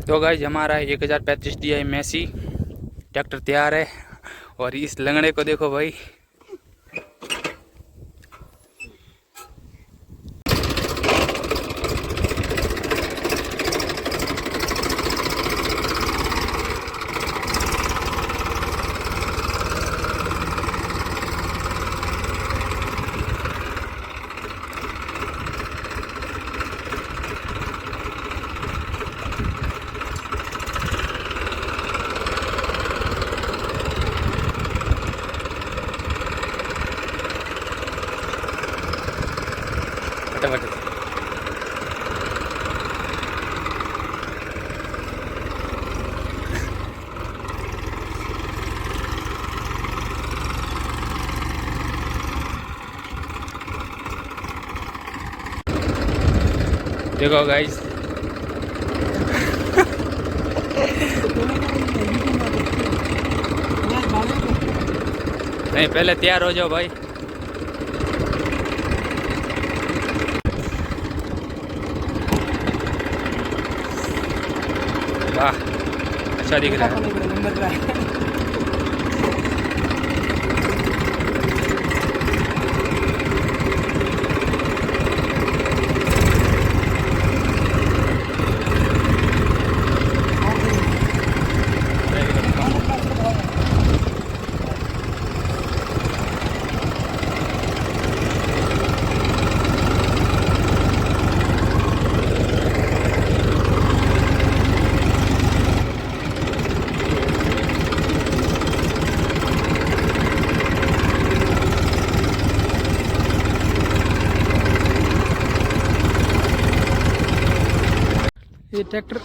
तो गाइज हमारा 1035 DI Massey tractor तैयार है। और इस लंगड़े को देखो भाई, फटाफट। देखो गाइस, नहीं पहले तैयार हो जाओ भाई। वाह, अच्छा दिख रहा है। ये ट्रैक्टर